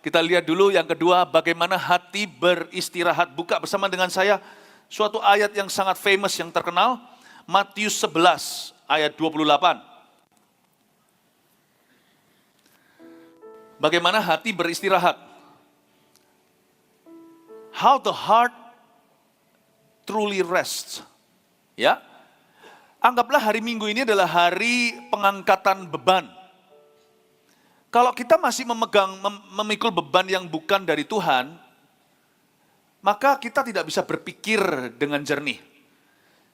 Kita lihat dulu yang kedua, bagaimana hati beristirahat. Buka bersama dengan saya suatu ayat yang sangat famous, yang terkenal. Matius 11 ayat 28. Bagaimana hati beristirahat. How the heart truly rests. Ya, anggaplah hari Minggu ini adalah hari pengangkatan beban. Kalau kita masih memikul beban yang bukan dari Tuhan, maka kita tidak bisa berpikir dengan jernih.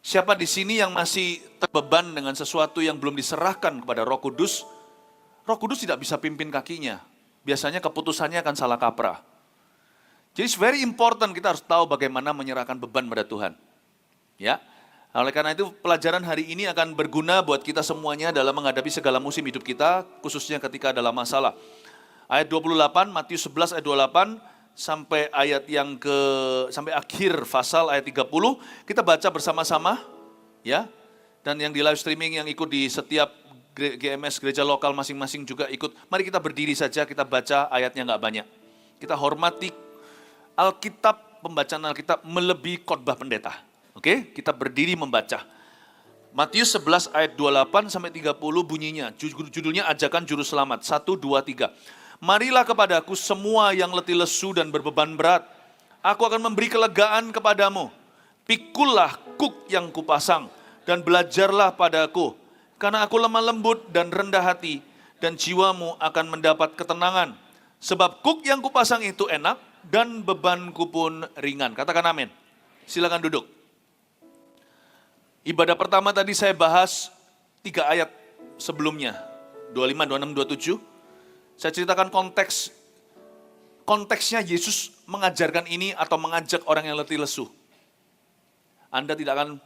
Siapa di sini yang masih terbeban dengan sesuatu yang belum diserahkan kepada Roh Kudus tidak bisa pimpin kakinya. Biasanya keputusannya akan salah kaprah. Jadi it's very important, kita harus tahu bagaimana menyerahkan beban pada Tuhan. Ya. Oleh karena itu pelajaran hari ini akan berguna buat kita semuanya dalam menghadapi segala musim hidup kita, khususnya ketika dalam masalah. Ayat 28, Matius 11 ayat 28 sampai sampai akhir pasal ayat 30, kita baca bersama-sama ya. Dan yang di live streaming yang ikut di setiap GMS gereja lokal masing-masing juga ikut. Mari kita berdiri saja, kita baca ayatnya enggak banyak. Kita hormati Alkitab, pembacaan Alkitab melebihi khotbah pendeta. Oke, kita berdiri membaca. Matius 11 ayat 28 sampai 30 bunyinya. Judulnya ajakan juru selamat. 1, 2, 3. Marilah kepadaku semua yang letih lesu dan berbeban berat. Aku akan memberi kelegaan kepadamu. Pikullah kuk yang kupasang dan belajarlah padaku. Karena aku lemah lembut dan rendah hati, dan jiwamu akan mendapat ketenangan. Sebab kuk yang kupasang itu enak dan bebanku pun ringan. Katakan amin. Silakan duduk. Ibadah pertama tadi saya bahas 3 ayat sebelumnya, 25, 26, 27. Saya ceritakan konteksnya Yesus mengajarkan ini atau mengajak orang yang letih lesu. Anda tidak akan,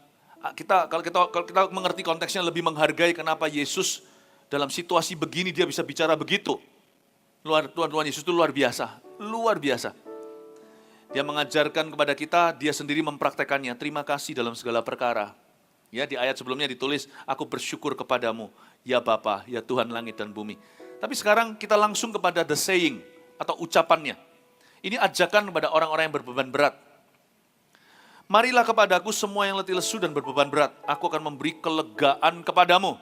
kalau kita mengerti konteksnya lebih menghargai kenapa Yesus dalam situasi begini dia bisa bicara begitu. Tuhan Yesus itu luar biasa, luar biasa. Dia mengajarkan kepada kita, dia sendiri mempraktekannya. Terima kasih dalam segala perkara. Ya, di ayat sebelumnya ditulis, aku bersyukur kepadamu, ya Bapa, ya Tuhan langit dan bumi. Tapi sekarang kita langsung kepada the saying, atau ucapannya. Ini ajakan kepada orang-orang yang berbeban berat. Marilah kepadaku semua yang letih lesu dan berbeban berat, aku akan memberi kelegaan kepadamu.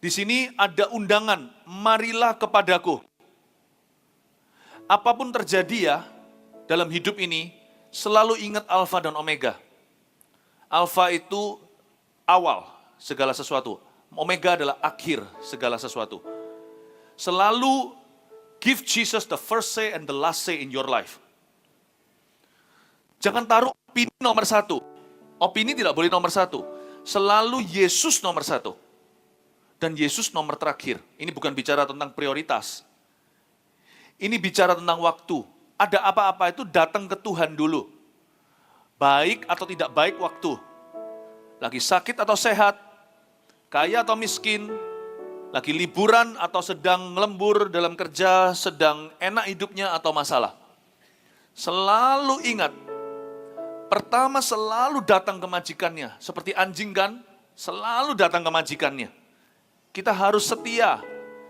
Di sini ada undangan, marilah kepadaku. Apapun terjadi ya, dalam hidup ini, selalu ingat Alfa dan Omega. Alfa itu awal segala sesuatu. Omega adalah akhir segala sesuatu. Selalu give Jesus the first say and the last say in your life. Jangan taruh opini nomor 1. Opini tidak boleh nomor 1. Selalu Yesus nomor 1. Dan Yesus nomor terakhir. Ini bukan bicara tentang prioritas. Ini bicara tentang waktu. Ada apa-apa itu datang ke Tuhan dulu. Baik atau tidak baik waktu, lagi sakit atau sehat, kaya atau miskin, lagi liburan atau sedang lembur dalam kerja, sedang enak hidupnya atau masalah. Selalu ingat, pertama selalu datang ke majikannya, seperti anjing kan, selalu datang ke majikannya. Kita harus setia.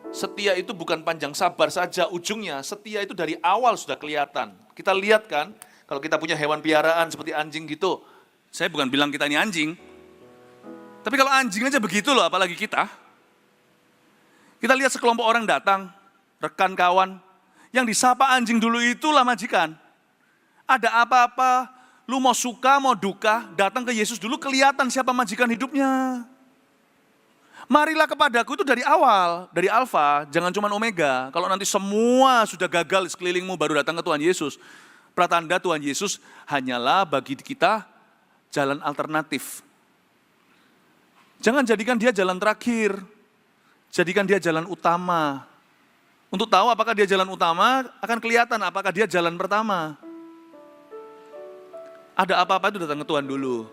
Setia itu bukan panjang sabar saja ujungnya, setia itu dari awal sudah kelihatan. Kita lihat kan, kalau kita punya hewan piaraan seperti anjing gitu, saya bukan bilang kita ini anjing, tapi kalau anjing aja begitu loh, apalagi kita. Kita lihat sekelompok orang datang, rekan kawan, yang disapa anjing dulu itulah majikan. Ada apa-apa, lu mau suka mau duka, datang ke Yesus dulu kelihatan siapa majikan hidupnya. Marilah kepadaku itu dari awal, dari Alfa, jangan cuma Omega. Kalau nanti semua sudah gagal sekelilingmu baru datang ke Tuhan Yesus. Pratanda Tuhan Yesus hanyalah bagi kita jalan alternatif. Jangan jadikan dia jalan terakhir. Jadikan dia jalan utama. Untuk tahu apakah dia jalan utama, akan kelihatan apakah dia jalan pertama. Ada apa-apa itu datang ke Tuhan dulu.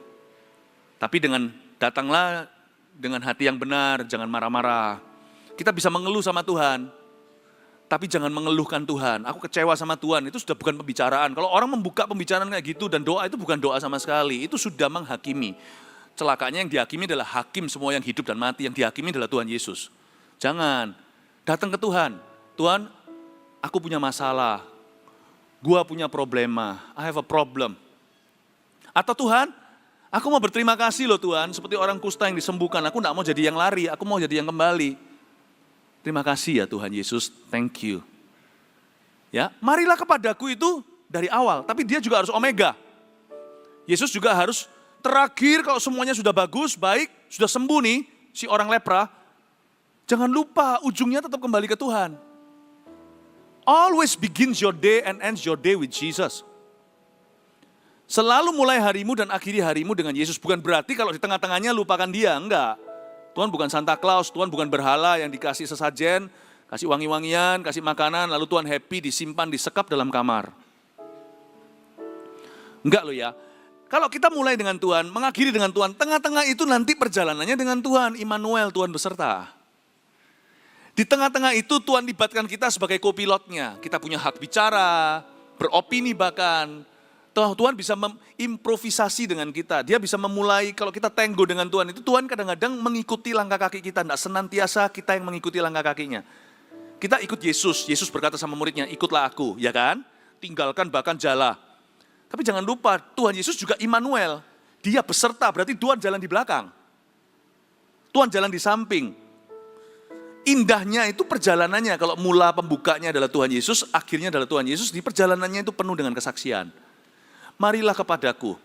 Tapi datanglah dengan hati yang benar, jangan marah-marah. Kita bisa mengeluh sama Tuhan. Tapi jangan mengeluhkan Tuhan, aku kecewa sama Tuhan, itu sudah bukan pembicaraan. Kalau orang membuka pembicaraan kayak gitu dan doa itu bukan doa sama sekali, itu sudah menghakimi. Celakanya yang dihakimi adalah hakim semua yang hidup dan mati, yang dihakimi adalah Tuhan Yesus. Jangan, datang ke Tuhan. Tuhan, aku punya masalah, gua punya problema, I have a problem. Atau Tuhan, aku mau berterima kasih loh Tuhan, seperti orang kusta yang disembuhkan, aku enggak mau jadi yang lari, aku mau jadi yang kembali. Terima kasih ya Tuhan Yesus, thank you. Ya, marilah kepadaku itu dari awal, tapi dia juga harus omega. Yesus juga harus terakhir kalau semuanya sudah bagus, baik, sudah sembuh nih si orang lepra. Jangan lupa ujungnya tetap kembali ke Tuhan. Always begins your day and ends your day with Jesus. Selalu mulai harimu dan akhiri harimu dengan Yesus. Bukan berarti kalau di tengah-tengahnya lupakan dia, enggak. Tuhan bukan Santa Claus, Tuhan bukan berhala yang dikasih sesajen, kasih wangi-wangian, kasih makanan, lalu Tuhan happy disimpan, disekap dalam kamar. Enggak loh ya. Kalau kita mulai dengan Tuhan, mengakhiri dengan Tuhan, tengah-tengah itu nanti perjalanannya dengan Tuhan, Immanuel, Tuhan beserta. Di tengah-tengah itu Tuhan libatkan kita sebagai kopilotnya. Kita punya hak bicara, beropini bahkan. Tuhan bisa mengimprovisasi dengan kita. Dia bisa memulai, kalau kita tenggo dengan Tuhan, itu Tuhan kadang-kadang mengikuti langkah kaki kita. Tidak senantiasa kita yang mengikuti langkah kakinya. Kita ikut Yesus. Yesus berkata sama muridnya, ikutlah aku, ya kan? Tinggalkan bahkan jala. Tapi jangan lupa, Tuhan Yesus juga Immanuel. Dia beserta, berarti Tuhan jalan di belakang. Tuhan jalan di samping. Indahnya itu perjalanannya, kalau mula pembukanya adalah Tuhan Yesus, akhirnya adalah Tuhan Yesus, di perjalanannya itu penuh dengan kesaksian. Marilah kepadaku,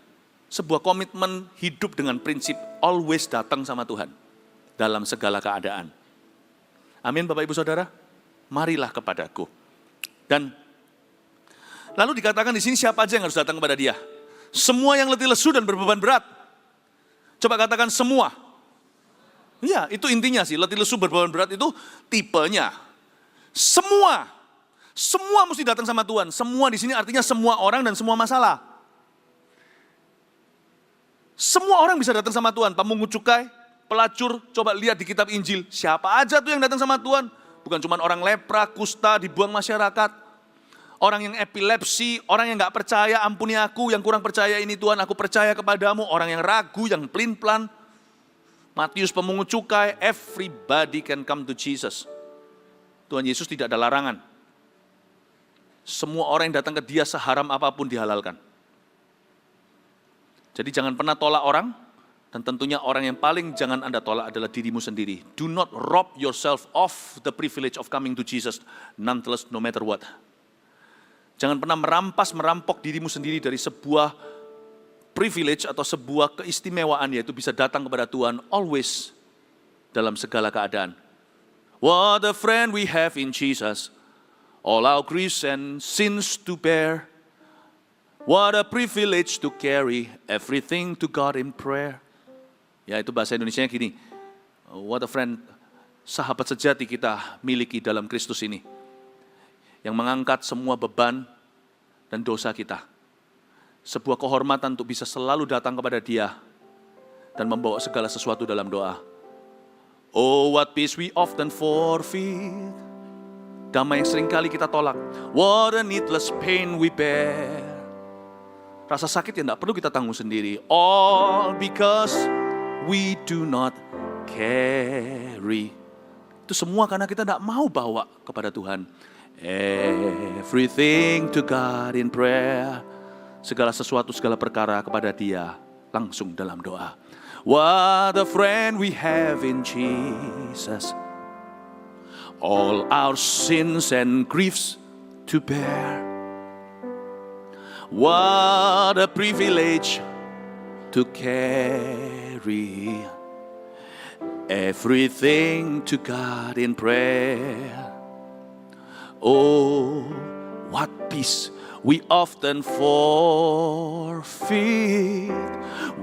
sebuah komitmen hidup dengan prinsip always datang sama Tuhan dalam segala keadaan. Amin Bapak Ibu Saudara, marilah kepadaku. Dan lalu dikatakan di sini siapa aja yang harus datang kepada dia? Semua yang letih lesu dan berbeban berat. Coba katakan semua. Ya, itu intinya sih, letih lesu berbeban berat itu tipenya. Semua mesti datang sama Tuhan. Semua di sini artinya semua orang dan semua masalah. Semua orang bisa datang sama Tuhan, pemungut cukai, pelacur, coba lihat di kitab Injil. Siapa aja tuh yang datang sama Tuhan? Bukan cuma orang lepra, kusta, dibuang masyarakat. Orang yang epilepsi, orang yang gak percaya, ampuni aku, yang kurang percaya ini Tuhan, aku percaya kepadamu. Orang yang ragu, yang pelin-pelan. Matius pemungut cukai, everybody can come to Jesus. Tuhan Yesus tidak ada larangan. Semua orang yang datang ke dia seharam apapun dihalalkan. Jadi jangan pernah tolak orang, dan tentunya orang yang paling jangan Anda tolak adalah dirimu sendiri. Do not rob yourself of the privilege of coming to Jesus, nonetheless no matter what. Jangan pernah merampok dirimu sendiri dari sebuah privilege atau sebuah keistimewaan, yaitu bisa datang kepada Tuhan always dalam segala keadaan. What a friend we have in Jesus, all our griefs and sins to bear. What a privilege to carry everything to God in prayer. Ya, itu bahasa Indonesianya gini. What a friend, sahabat sejati kita miliki dalam Kristus ini. Yang mengangkat semua beban dan dosa kita. Sebuah kehormatan untuk bisa selalu datang kepada dia dan membawa segala sesuatu dalam doa. Oh, what peace we often forfeit. Damai yang seringkali kita tolak. What a needless pain we bear. Rasa sakit yang tidak perlu kita tanggung sendiri. All because we do not carry. Itu semua karena kita tidak mau bawa kepada Tuhan. Everything to God in prayer. Segala sesuatu, segala perkara kepada dia langsung dalam doa. What a friend we have in Jesus. All our sins and griefs to bear. What a privilege to carry everything to God in prayer. Oh, what peace we often forfeit.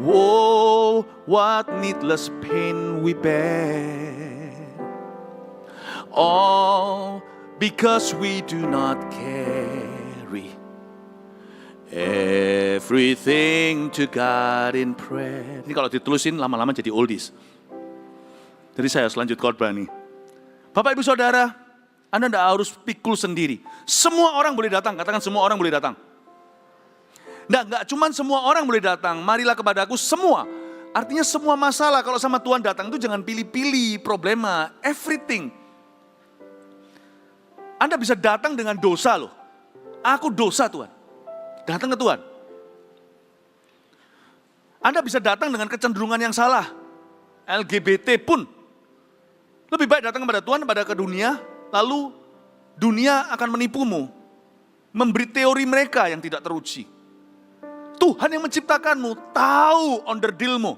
Woe, what needless pain we bear. All because we do not carry everything to God in prayer. Ini kalau ditulisin lama-lama jadi oldies. Jadi saya harus lanjut khotbah nih. Bapak Ibu Saudara, Anda tidak harus pikul sendiri. Semua orang boleh datang, katakan semua orang boleh datang. Enggak cuma semua orang boleh datang, marilah kepadaku semua. Artinya semua masalah kalau sama Tuhan datang itu jangan pilih-pilih problema, everything. Anda bisa datang dengan dosa loh. Aku dosa Tuhan. Datang ke Tuhan. Anda bisa datang dengan kecenderungan yang salah. LGBT pun. Lebih baik datang kepada Tuhan daripada ke dunia, lalu dunia akan menipumu. Memberi teori mereka yang tidak teruji. Tuhan yang menciptakanmu, tahu onderdilmu.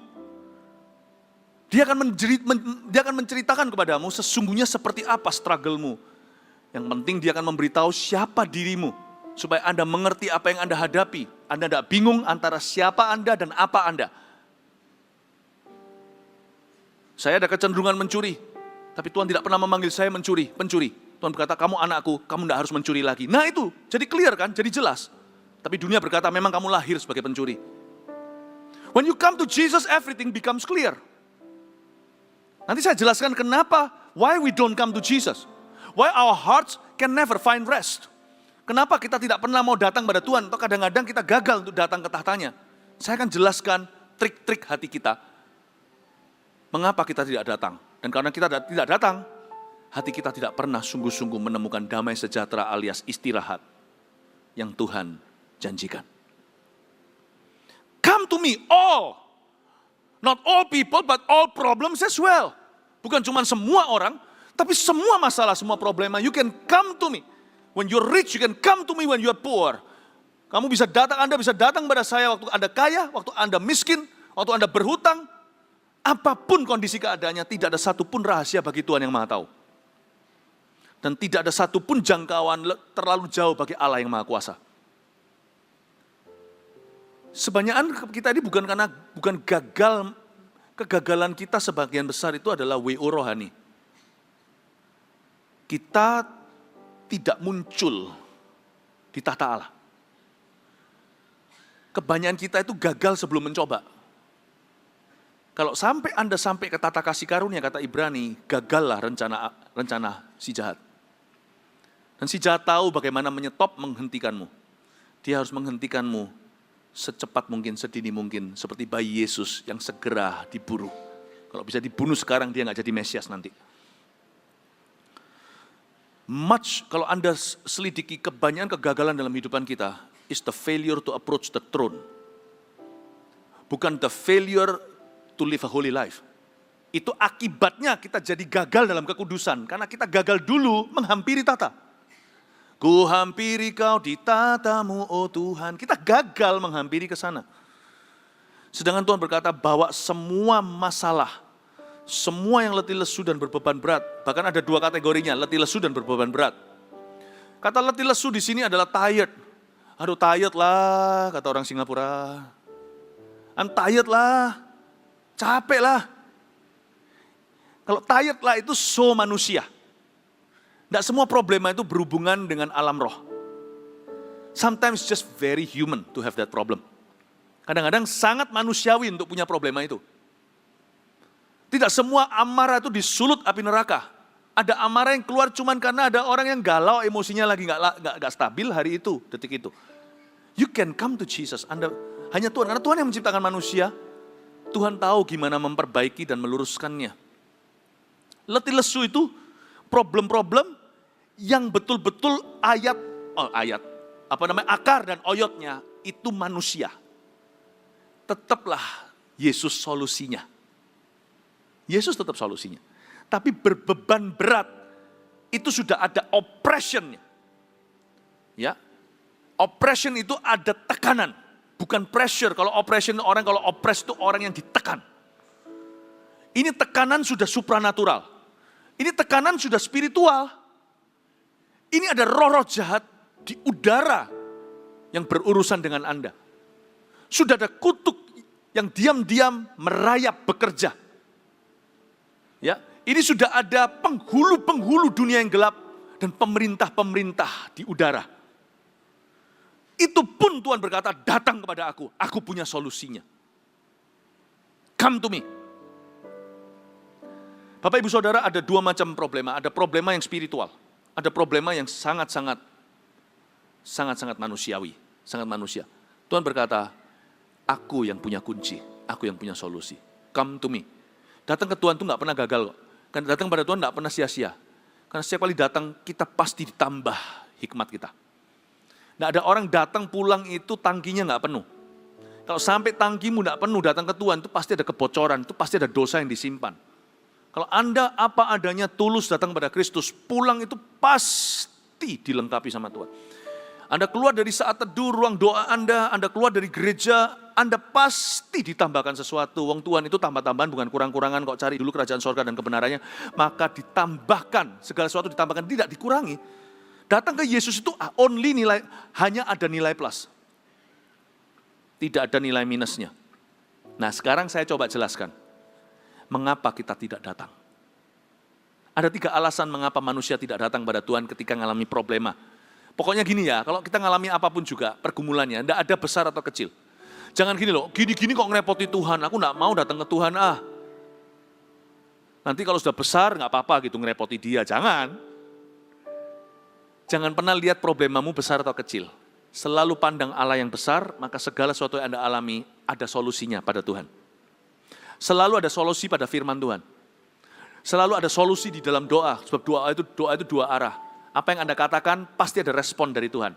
Dia akan menceritakan kepadamu sesungguhnya seperti apa struggle-mu. Yang penting dia akan memberitahu siapa dirimu. Supaya Anda mengerti apa yang Anda hadapi. Anda tidak bingung antara siapa Anda dan apa Anda. Saya ada kecenderungan mencuri. Tapi Tuhan tidak pernah memanggil saya pencuri. Tuhan berkata, kamu anakku, kamu tidak harus mencuri lagi. Nah itu, jadi clear kan, jadi jelas. Tapi dunia berkata, memang kamu lahir sebagai pencuri. When you come to Jesus, everything becomes clear. Nanti saya jelaskan kenapa, why we don't come to Jesus. Why our hearts can never find rest. Kenapa kita tidak pernah mau datang pada Tuhan, atau kadang-kadang kita gagal untuk datang ke tahtanya. Saya akan jelaskan trik-trik hati kita. Mengapa kita tidak datang. Dan karena kita tidak datang, hati kita tidak pernah sungguh-sungguh menemukan damai sejahtera alias istirahat yang Tuhan janjikan. Come to me all. Not all people, but all problems as well. Bukan cuma semua orang, tapi semua masalah, semua problema. You can come to me. When you're rich, you can come to me when you're poor. Kamu bisa datang, Anda bisa datang pada saya waktu Anda kaya, waktu Anda miskin, waktu Anda berhutang. Apapun kondisi keadaannya, tidak ada satupun rahasia bagi Tuhan yang Maha Tahu. Dan tidak ada satupun jangkauan terlalu jauh bagi Allah yang Maha Kuasa. Sebanyakan kita ini bukan kegagalan kita sebagian besar itu adalah WO rohani. Kita tidak muncul di tahta Allah. Kebanyakan kita itu gagal sebelum mencoba. Kalau Anda sampai ke tata kasih karunia, kata Ibrani, gagallah rencana si jahat. Dan si jahat tahu bagaimana menghentikanmu. Dia harus menghentikanmu secepat mungkin, sedini mungkin. Seperti bayi Yesus yang segera diburu. Kalau bisa dibunuh sekarang, dia nggak jadi Mesias nanti. Kalau Anda selidiki kebanyakan kegagalan dalam kehidupan kita, is the failure to approach the throne. Bukan the failure to live a holy life. Itu akibatnya kita jadi gagal dalam kekudusan. Karena kita gagal dulu menghampiri tata. Ku hampiri kau di tatamu, oh Tuhan. Kita gagal menghampiri ke sana. Sedangkan Tuhan berkata, bawa semua masalah, semua yang letih lesu dan berbeban berat. Bahkan ada dua kategorinya, letih lesu dan berbeban berat. Kata letih lesu di sini adalah tired. Aduh tired lah, kata orang Singapura. I'm tired lah, capek lah. Kalau tired lah itu so manusia. Tidak semua problema itu berhubungan dengan alam roh. Sometimes just very human to have that problem. Kadang-kadang sangat manusiawi untuk punya problema itu. Tidak semua amarah itu disulut api neraka. Ada amarah yang keluar cuman karena ada orang yang galau, emosinya lagi nggak stabil hari itu, detik itu. You can come to Jesus. Hanya Tuhan, karena Tuhan yang menciptakan manusia. Tuhan tahu gimana memperbaiki dan meluruskannya. Letih lesu itu problem-problem yang betul-betul akar dan oyotnya itu manusia. Tetaplah Yesus solusinya. Yesus tetap solusinya. Tapi berbeban berat, itu sudah ada oppression-nya. Ya. Oppression itu ada tekanan, bukan pressure. Kalau oppression kalau oppress itu orang yang ditekan. Ini tekanan sudah supranatural. Ini tekanan sudah spiritual. Ini ada roh-roh jahat di udara yang berurusan dengan Anda. Sudah ada kutuk yang diam-diam merayap bekerja. Ya, ini sudah ada penghulu-penghulu dunia yang gelap dan pemerintah-pemerintah di udara. Itu pun Tuhan berkata, datang kepada aku punya solusinya. Come to me. Bapak Ibu Saudara, ada dua macam problema. Ada problema yang spiritual. Ada problema yang sangat-sangat manusiawi. Sangat manusia. Tuhan berkata, aku yang punya kunci. Aku yang punya solusi. Come to me. Datang ke Tuhan itu nggak pernah gagal kok. Datang pada Tuhan nggak pernah sia-sia. Karena setiap kali datang, kita pasti ditambah hikmat kita. Nggak ada orang datang pulang itu tangkinya nggak penuh. Kalau sampai tangkimu nggak penuh datang ke Tuhan, itu pasti ada kebocoran, itu pasti ada dosa yang disimpan. Kalau Anda apa adanya tulus datang pada Kristus, pulang itu pasti dilengkapi sama Tuhan. Anda keluar dari saat teduh, ruang doa Anda keluar dari gereja, Anda pasti ditambahkan sesuatu. Wong Tuhan itu tambah-tambahan bukan kurang-kurangan, kok cari dulu kerajaan sorga dan kebenarannya, maka ditambahkan, segala sesuatu ditambahkan, tidak dikurangi. Datang ke Yesus itu only nilai, hanya ada nilai plus. Tidak ada nilai minusnya. Nah sekarang saya coba jelaskan, mengapa kita tidak datang. Ada 3 alasan mengapa manusia tidak datang pada Tuhan ketika mengalami problema. Pokoknya gini ya, kalau kita ngalami apapun juga pergumulannya, tidak ada besar atau kecil. Jangan gini loh, gini-gini kok ngerepoti Tuhan, aku tidak mau datang ke Tuhan Nanti kalau sudah besar nggak apa-apa gitu ngerepoti dia, jangan. Jangan pernah lihat problemamu besar atau kecil. Selalu pandang Allah yang besar, maka segala sesuatu yang Anda alami ada solusinya pada Tuhan. Selalu ada solusi pada firman Tuhan. Selalu ada solusi di dalam doa, sebab doa itu 2 arah. Apa yang Anda katakan, pasti ada respon dari Tuhan.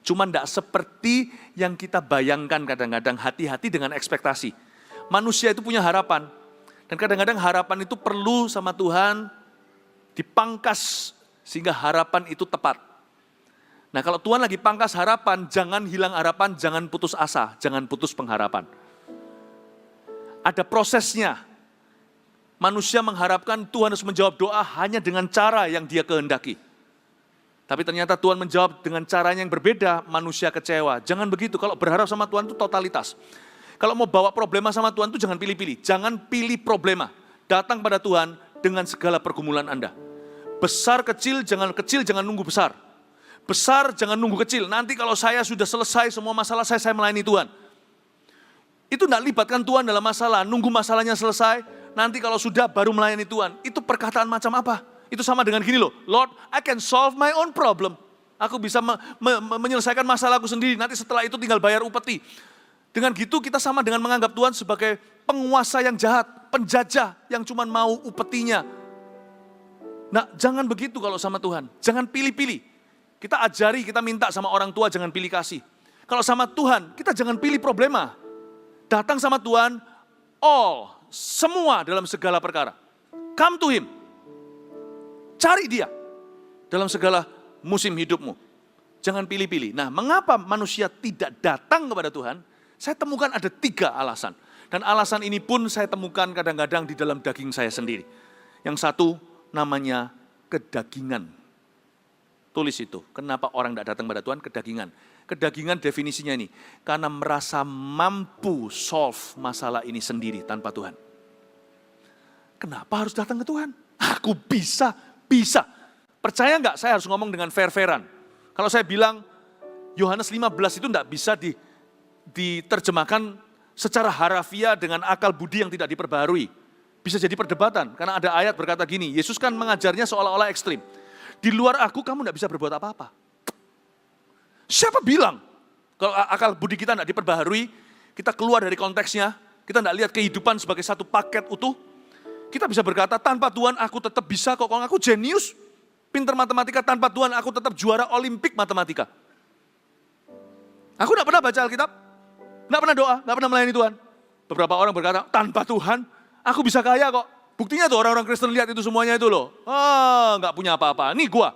Cuma tidak seperti yang kita bayangkan kadang-kadang, hati-hati dengan ekspektasi. Manusia itu punya harapan. Dan kadang-kadang harapan itu perlu sama Tuhan dipangkas sehingga harapan itu tepat. Nah kalau Tuhan lagi pangkas harapan, jangan hilang harapan, jangan putus asa, jangan putus pengharapan. Ada prosesnya. Manusia mengharapkan Tuhan harus menjawab doa hanya dengan cara yang dia kehendaki. Tapi ternyata Tuhan menjawab dengan caranya yang berbeda, manusia kecewa. Jangan begitu, kalau berharap sama Tuhan itu totalitas. Kalau mau bawa problema sama Tuhan itu jangan pilih-pilih. Jangan pilih problema. Datang pada Tuhan dengan segala pergumulan Anda. Besar, kecil, jangan nunggu besar. Besar, jangan nunggu kecil. Nanti kalau saya sudah selesai semua masalah saya melayani Tuhan. Itu tidak libatkan Tuhan dalam masalah. Nunggu masalahnya selesai, nanti kalau sudah baru melayani Tuhan. Itu perkataan macam apa? Itu sama dengan gini loh, Lord, I can solve my own problem. Aku bisa menyelesaikan masalahku sendiri, nanti setelah itu tinggal bayar upeti. Dengan gitu kita sama dengan menganggap Tuhan sebagai penguasa yang jahat, penjajah yang cuma mau upetinya. Nah jangan begitu kalau sama Tuhan, jangan pilih-pilih. Kita ajari, kita minta sama orang tua jangan pilih kasih. Kalau sama Tuhan, kita jangan pilih problema. Datang sama Tuhan, semua dalam segala perkara. Come to Him. Cari Dia dalam segala musim hidupmu. Jangan pilih-pilih. Nah, mengapa manusia tidak datang kepada Tuhan? Saya temukan ada 3 alasan. Dan alasan ini pun saya temukan kadang-kadang di dalam daging saya sendiri. Yang satu namanya kedagingan. Tulis itu. Kenapa orang tidak datang pada Tuhan? Kedagingan. Kedagingan definisinya ini. Karena merasa mampu solve masalah ini sendiri tanpa Tuhan. Kenapa harus datang ke Tuhan? Aku bisa. Percaya nggak saya harus ngomong dengan fair-fairan? Kalau saya bilang Yohanes 15 itu nggak bisa diterjemahkan secara harafiah dengan akal budi yang tidak diperbaharui. Bisa jadi perdebatan, karena ada ayat berkata gini, Yesus kan mengajarnya seolah-olah ekstrim. Di luar aku kamu nggak bisa berbuat apa-apa. Siapa bilang? Kalau akal budi kita nggak diperbaharui, kita keluar dari konteksnya, kita nggak lihat kehidupan sebagai satu paket utuh, kita bisa berkata, tanpa Tuhan aku tetap bisa kok, kalau aku jenius, pinter matematika, tanpa Tuhan aku tetap juara olimpik matematika. Aku tidak pernah baca Alkitab, tidak pernah doa, tidak pernah melayani Tuhan. Beberapa orang berkata, tanpa Tuhan aku bisa kaya kok. Buktinya tuh orang-orang Kristen lihat itu semuanya itu loh. Nggak punya apa-apa, nih gua.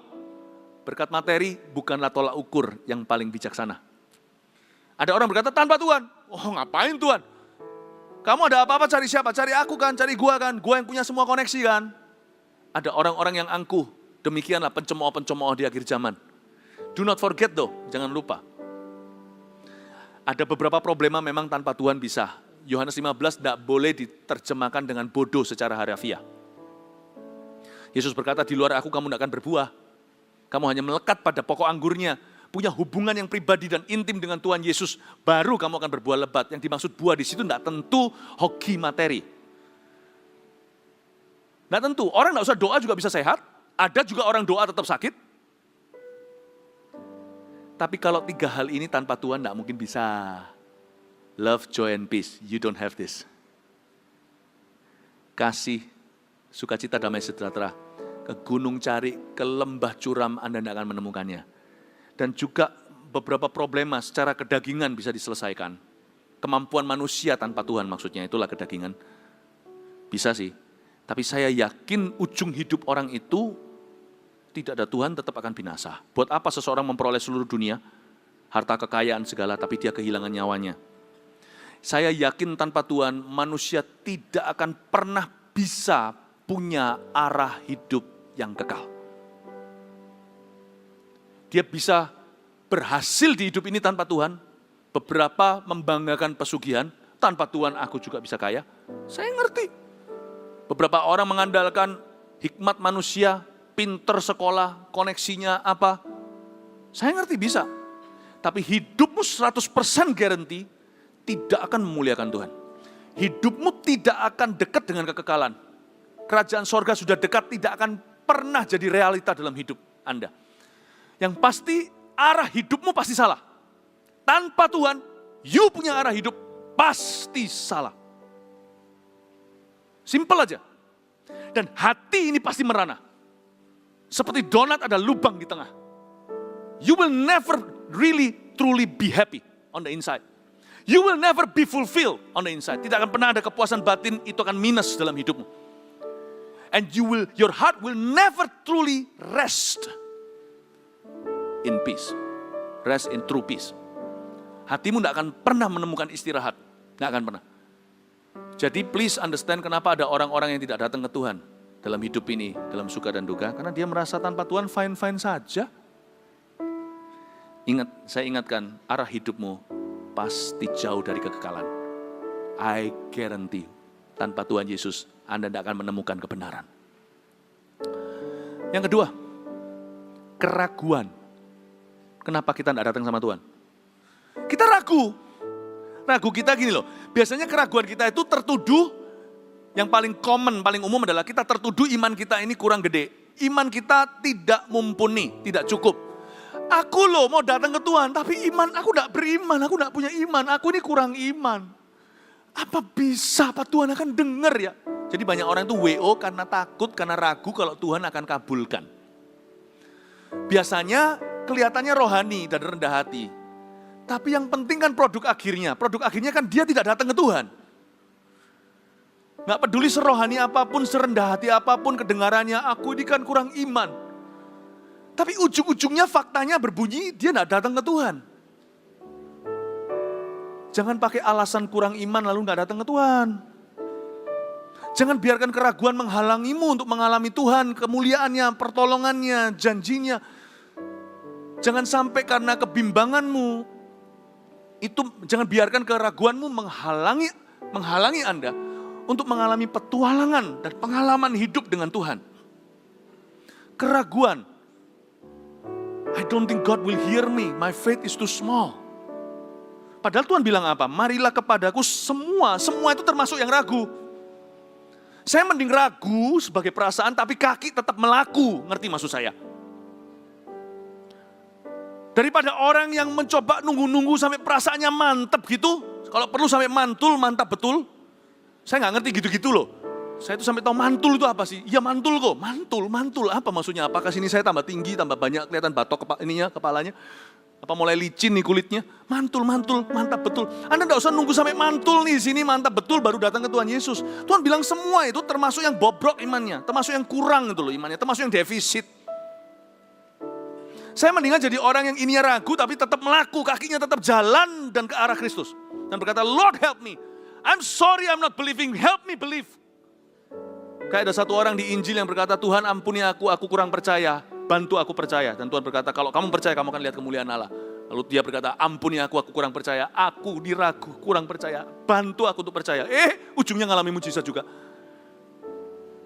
Berkat materi bukanlah tolak ukur yang paling bijaksana. Ada orang berkata, tanpa Tuhan, ngapain Tuhan? Kamu ada apa-apa cari siapa? Cari aku kan, cari gua kan. Gua yang punya semua koneksi kan. Ada orang-orang yang angkuh. Demikianlah pencemooh-pencemooh di akhir zaman. Do not forget jangan lupa. Ada beberapa problema memang tanpa Tuhan bisa. Yohanes 15 tidak boleh diterjemahkan dengan bodoh secara harafiah. Yesus berkata, di luar aku kamu tidak akan berbuah. Kamu hanya melekat pada pokok anggurnya. Punya hubungan yang pribadi dan intim dengan Tuhan Yesus, baru kamu akan berbuah lebat. Yang dimaksud buah di situ tidak tentu hoki materi. Tidak tentu, orang tidak usah doa juga bisa sehat. Ada juga orang doa tetap sakit. Tapi kalau 3 hal ini tanpa Tuhan tidak mungkin bisa. Love, joy, and peace, you don't have this. Kasih, sukacita, damai sejahtera, ke gunung cari, ke lembah curam, Anda tidak akan menemukannya. Dan juga beberapa problema secara kedagingan bisa diselesaikan. Kemampuan manusia tanpa Tuhan maksudnya, itulah kedagingan. Bisa sih, tapi saya yakin ujung hidup orang itu tidak ada Tuhan tetap akan binasa. Buat apa seseorang memperoleh seluruh dunia, harta kekayaan segala, tapi dia kehilangan nyawanya. Saya yakin tanpa Tuhan manusia tidak akan pernah bisa punya arah hidup yang kekal. Dia bisa berhasil di hidup ini tanpa Tuhan. Beberapa membanggakan pesugihan, tanpa Tuhan aku juga bisa kaya. Saya ngerti. Beberapa orang mengandalkan hikmat manusia, pinter sekolah, koneksinya apa. Saya ngerti bisa. Tapi hidupmu 100% guarantee tidak akan memuliakan Tuhan. Hidupmu tidak akan dekat dengan kekekalan. Kerajaan sorga sudah dekat, tidak akan pernah jadi realita dalam hidup Anda. Yang pasti arah hidupmu pasti salah. Tanpa Tuhan, you punya arah hidup pasti salah. Simpel aja. Dan hati ini pasti merana. Seperti donat ada lubang di tengah. You will never really truly be happy on the inside. You will never be fulfilled on the inside. Tidak akan pernah ada kepuasan batin, itu akan minus dalam hidupmu. And your heart will never truly rest in peace. Rest in true peace. Hatimu tidak akan pernah menemukan istirahat. Tidak akan pernah. Jadi please understand kenapa ada orang-orang yang tidak datang ke Tuhan dalam hidup ini, dalam suka dan duka. Karena dia merasa tanpa Tuhan fine-fine saja. Saya ingatkan, arah hidupmu pasti jauh dari kekekalan. I guarantee, tanpa Tuhan Yesus, Anda tidak akan menemukan kebenaran. Yang kedua, keraguan. Kenapa kita tidak datang sama Tuhan? Kita ragu. Ragu kita gini loh, biasanya keraguan kita itu tertuduh, yang paling common, paling umum adalah kita tertuduh iman kita ini kurang gede. Iman kita tidak mumpuni, tidak cukup. Aku loh mau datang ke Tuhan, tapi iman aku tidak beriman, aku tidak punya iman, aku ini kurang iman. Apa bisa, apa Tuhan akan dengar ya? Jadi banyak orang itu WO karena takut, karena ragu kalau Tuhan akan kabulkan. Biasanya kelihatannya rohani dan rendah hati. Tapi yang penting kan produk akhirnya kan dia tidak datang ke Tuhan. Nggak peduli serohani apapun, serendah hati apapun kedengarannya, aku ini kan kurang iman. Tapi ujung-ujungnya faktanya berbunyi, dia nggak datang ke Tuhan. Jangan pakai alasan kurang iman lalu nggak datang ke Tuhan. Jangan biarkan keraguan menghalangimu untuk mengalami Tuhan, kemuliaannya, pertolongannya, janjinya. Jangan sampai karena kebimbanganmu, jangan biarkan keraguanmu menghalangi Anda untuk mengalami petualangan dan pengalaman hidup dengan Tuhan. Keraguan. I don't think God will hear me. My faith is too small. Padahal Tuhan bilang apa? Marilah kepadaku semua itu termasuk yang ragu. Saya mending ragu sebagai perasaan tapi kaki tetap melaku. Ngerti maksud saya? Daripada orang yang mencoba nunggu-nunggu sampai perasaannya mantap gitu. Kalau perlu sampai mantul, mantap betul. Saya nggak ngerti gitu-gitu loh. Saya itu sampai tahu mantul itu apa sih? Ya mantul kok, mantul. Apa maksudnya? Apakah sini saya tambah tinggi, tambah banyak kelihatan batok kepalanya? Apa mulai licin nih kulitnya? Mantul, mantap betul. Anda nggak usah nunggu sampai mantul nih sini mantap betul baru datang ke Tuhan Yesus. Tuhan bilang semua itu termasuk yang bobrok imannya, termasuk yang kurang itu loh imannya, termasuk yang defisit. Saya mendingan jadi orang yang ininya ragu tapi tetap melaku, kakinya tetap jalan dan ke arah Kristus. Dan berkata, Lord help me. I'm sorry I'm not believing, help me believe. Kayak ada satu orang di Injil yang berkata, Tuhan ampuni aku kurang percaya, bantu aku percaya. Dan Tuhan berkata, kalau kamu percaya kamu akan lihat kemuliaan Allah. Lalu dia berkata, ampuni aku kurang percaya, aku diragu, kurang percaya, bantu aku untuk percaya. Ujungnya ngalami mujizat juga.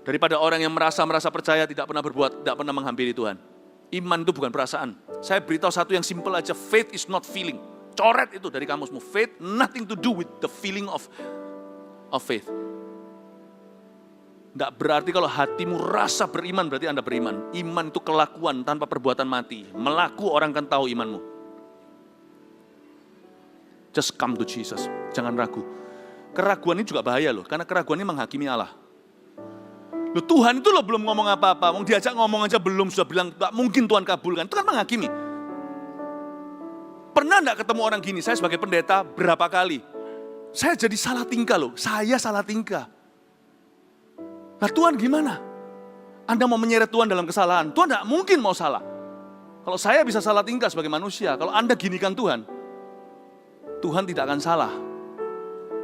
Daripada orang yang merasa percaya tidak pernah berbuat, tidak pernah menghampiri Tuhan. Iman itu bukan perasaan. Saya beritahu satu yang simple aja, faith is not feeling. Coret itu dari kamusmu, faith nothing to do with the feeling of faith. Nggak berarti kalau hatimu rasa beriman berarti Anda beriman. Iman itu kelakuan tanpa perbuatan mati. Melaku orang kan tahu imanmu. Just come to Jesus, jangan ragu. Keraguan ini juga bahaya loh, karena keraguan ini menghakimi Allah. Loh, Tuhan itu loh belum ngomong apa-apa. Mau diajak ngomong aja belum, sudah bilang gak mungkin Tuhan kabulkan. Itu kan menghakimi. Pernah gak ketemu orang gini? Saya sebagai pendeta berapa kali? Saya jadi salah tingkah loh. Saya salah tingkah. Nah Tuhan gimana? Anda mau menyeret Tuhan dalam kesalahan. Tuhan gak mungkin mau salah. Kalau saya bisa salah tingkah sebagai manusia. Kalau Anda ginikan Tuhan. Tuhan tidak akan salah.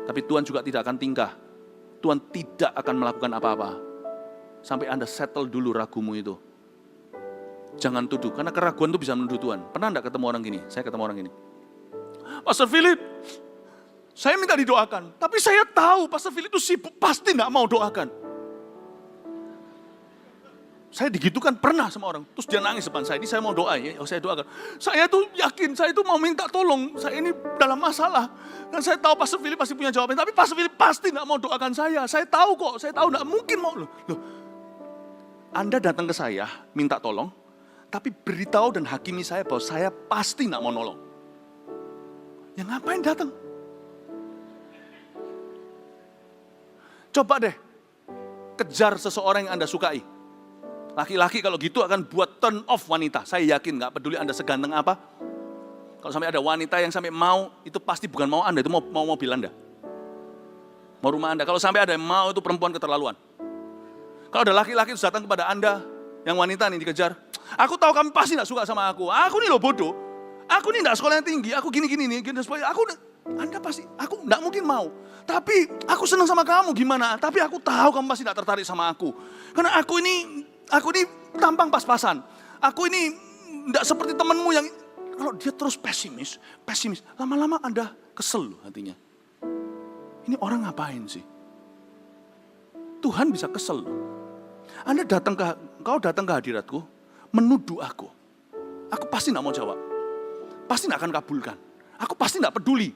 Tapi Tuhan juga tidak akan tingkah. Tuhan tidak akan melakukan apa-apa. Sampai Anda settle dulu ragumu itu. Jangan tuduh, karena keraguan itu bisa menuduh Tuhan. Pernah enggak ketemu orang gini? Saya ketemu orang gini. Pastor Philip, saya minta didoakan. Tapi saya tahu Pastor Philip itu sibuk, pasti enggak mau doakan. Saya digitukan pernah sama orang. Terus dia nangis depan saya, ini saya mau doa ya, saya doakan. Saya tuh yakin, saya tuh mau minta tolong. Saya ini dalam masalah. Dan saya tahu Pastor Philip pasti punya jawaban. Tapi Pastor Philip pasti enggak mau doakan saya. Saya tahu kok, saya tahu enggak mungkin mau. Loh, Anda datang ke saya, minta tolong, tapi beritahu dan hakimi saya bahwa saya pasti tidak mau nolong. Ya ngapain datang? Coba deh, kejar seseorang yang Anda sukai. Laki-laki kalau gitu akan buat turn off wanita. Saya yakin, gak peduli Anda seganteng apa. Kalau sampai ada wanita yang sampai mau, itu pasti bukan mau Anda, itu mau mobil Anda. Mau rumah Anda. Kalau sampai ada yang mau, itu perempuan keterlaluan. Kalau ada laki-laki itu datang kepada Anda, yang wanita nih dikejar. Aku tahu kamu pasti gak suka sama aku. Aku nih loh bodoh. Aku nih gak sekolah yang tinggi. Aku gini-gini nih. Anda pasti, aku gak mungkin mau. Tapi aku senang sama kamu gimana. Tapi aku tahu kamu pasti gak tertarik sama aku. Karena aku ini tampang pas-pasan. Aku ini gak seperti temanmu yang, kalau dia terus pesimis. Lama-lama Anda kesel loh hatinya. Ini orang ngapain sih? Tuhan bisa kesel loh. Kau datang ke hadiratku, menuduh aku. Aku pasti gak mau jawab. Pasti gak akan kabulkan. Aku pasti gak peduli.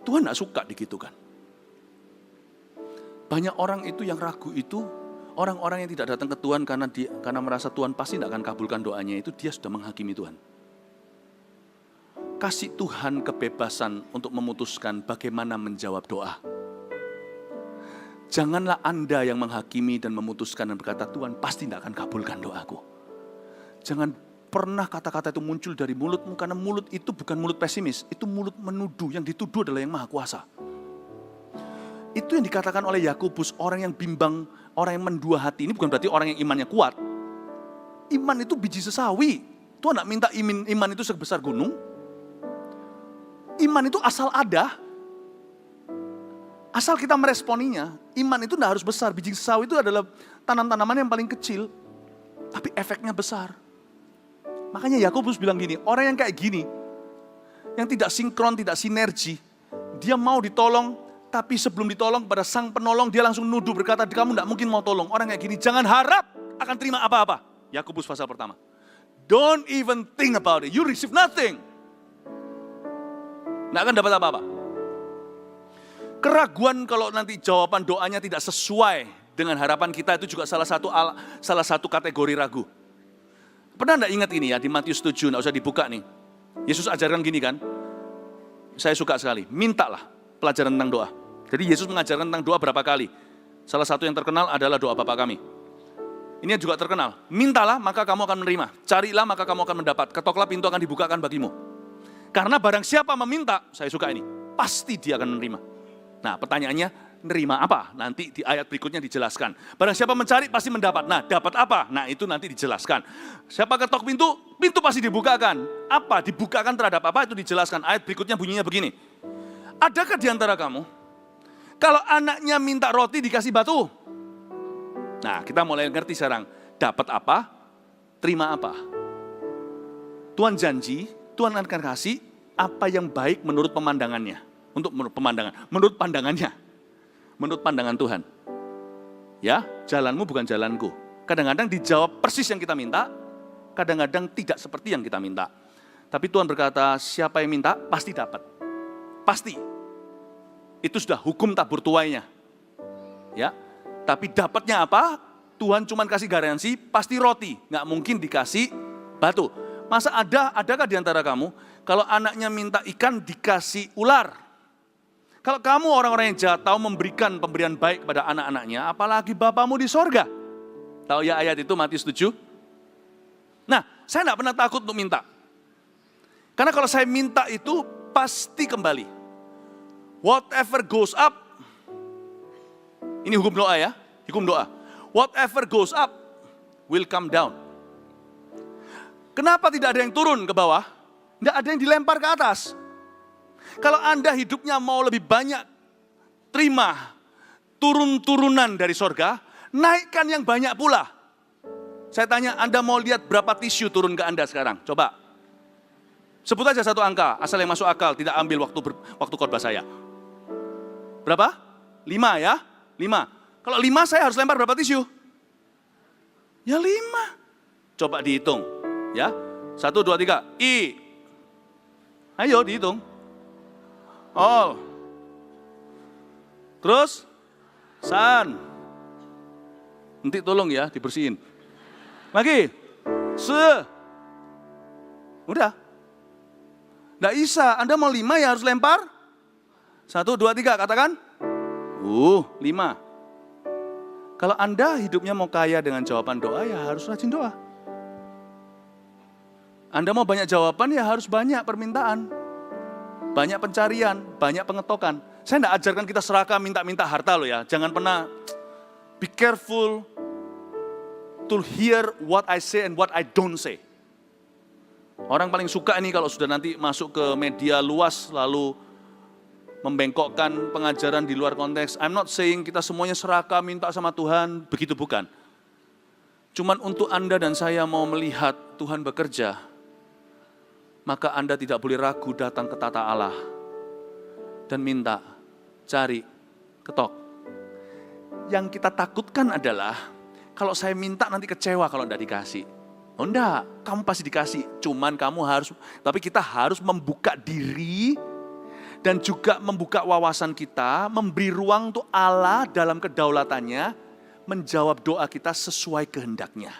Tuhan gak suka digitukan. Banyak orang itu yang ragu itu, orang-orang yang tidak datang ke Tuhan karena merasa Tuhan pasti gak akan kabulkan doanya itu, dia sudah menghakimi Tuhan. Kasih Tuhan kebebasan untuk memutuskan bagaimana menjawab doa. Janganlah Anda yang menghakimi dan memutuskan dan berkata, Tuhan pasti tidak akan kabulkan doaku. Jangan pernah kata-kata itu muncul dari mulutmu, karena mulut itu bukan mulut pesimis, itu mulut menuduh, yang dituduh adalah yang maha kuasa. Itu yang dikatakan oleh Yakobus, orang yang bimbang, orang yang mendua hati, ini bukan berarti orang yang imannya kuat. Iman itu biji sesawi. Tuhan tidak minta iman itu sebesar gunung. Iman itu asal ada. Asal kita meresponinya, iman itu tidak harus besar. Biji sesawi itu adalah tanam-tanaman yang paling kecil, tapi efeknya besar. Makanya Yakobus bilang gini, orang yang kayak gini, yang tidak sinkron, tidak sinergi, dia mau ditolong, tapi sebelum ditolong pada sang penolong, dia langsung nuduh berkata, kamu tidak mungkin mau tolong. Orang kayak gini, jangan harap akan terima apa-apa. Yakobus pasal pertama. Don't even think about it, you receive nothing. Nggak akan dapat apa-apa. Keraguan kalau nanti jawaban doanya tidak sesuai dengan harapan kita, itu juga salah satu kategori ragu. Pernah enggak ingat ini ya, di Matius 7, enggak usah dibuka nih. Yesus ajarkan gini kan, saya suka sekali, mintalah pelajaran tentang doa. Jadi Yesus mengajarkan tentang doa berapa kali. Salah satu yang terkenal adalah doa Bapa kami. Ini juga terkenal, mintalah maka kamu akan menerima, carilah maka kamu akan mendapat, ketoklah pintu akan dibukakan bagimu. Karena barang siapa meminta, saya suka ini, pasti dia akan menerima. Nah pertanyaannya, nerima apa? Nanti di ayat berikutnya dijelaskan. Barang siapa mencari pasti mendapat. Nah dapat apa? Nah itu nanti dijelaskan. Siapa ketok pintu, pintu pasti dibukakan. Apa? Dibukakan terhadap apa? Itu dijelaskan. Ayat berikutnya bunyinya begini. Adakah di antara kamu, kalau anaknya minta roti dikasih batu? Nah kita mulai ngerti sekarang. Dapat apa? Terima apa? Tuhan janji, Tuhan akan kasih apa yang baik menurut pemandangannya. Menurut pandangannya, menurut pandangan Tuhan. Ya, jalanmu bukan jalanku. Kadang-kadang dijawab persis yang kita minta, kadang-kadang tidak seperti yang kita minta. Tapi Tuhan berkata, siapa yang minta pasti dapat. Pasti. Itu sudah hukum tabur tuainya. Ya, tapi dapatnya apa? Tuhan cuma kasih garansi, pasti roti, nggak mungkin dikasih batu. Masa adakah di antara kamu, kalau anaknya minta ikan dikasih ular? Kalau kamu orang-orang yang jahat tahu memberikan pemberian baik kepada anak-anaknya, apalagi Bapamu di sorga. Tahu ya ayat itu Matius 7? Nah, saya tidak pernah takut untuk minta. Karena kalau saya minta itu pasti kembali. Whatever goes up, ini hukum doa ya, hukum doa. Whatever goes up will come down. Kenapa tidak ada yang turun ke bawah? Tidak ada yang dilempar ke atas. Kalau Anda hidupnya mau lebih banyak terima turun-turunan dari sorga, naikkan yang banyak pula. Saya tanya, Anda mau lihat berapa tisu turun ke Anda sekarang? Coba. Sebut aja satu angka, asal yang masuk akal, tidak ambil waktu khotbah saya. Berapa? 5 ya? 5. Kalau 5 saya harus lempar berapa tisu? Ya 5. Coba dihitung. Ya, 1, 2, 3. I. Ayo dihitung. All. Terus? San. Nanti tolong ya dibersihin. Lagi. Se. Udah. Nggak bisa, Anda mau 5 ya harus lempar. 1, 2, 3, katakan. 5. Kalau Anda hidupnya mau kaya dengan jawaban doa, ya harus rajin doa. Anda mau banyak jawaban, ya harus banyak permintaan. Banyak pencarian, banyak pengetokan. Saya tidak ajarkan kita serakah minta-minta harta loh ya. Jangan pernah, be careful to hear what I say and what I don't say. Orang paling suka nih kalau sudah nanti masuk ke media luas, lalu membengkokkan pengajaran di luar konteks. I'm not saying kita semuanya serakah minta sama Tuhan, begitu bukan. Cuman untuk Anda dan saya mau melihat Tuhan bekerja, maka Anda tidak boleh ragu datang ke tata Allah dan minta, cari, ketok. Yang kita takutkan adalah kalau saya minta nanti kecewa kalau tidak dikasih. Oh enggak, kamu pasti dikasih, cuman kamu harus, tapi kita harus membuka diri dan juga membuka wawasan kita, memberi ruang untuk Allah dalam kedaulatannya menjawab doa kita sesuai kehendaknya.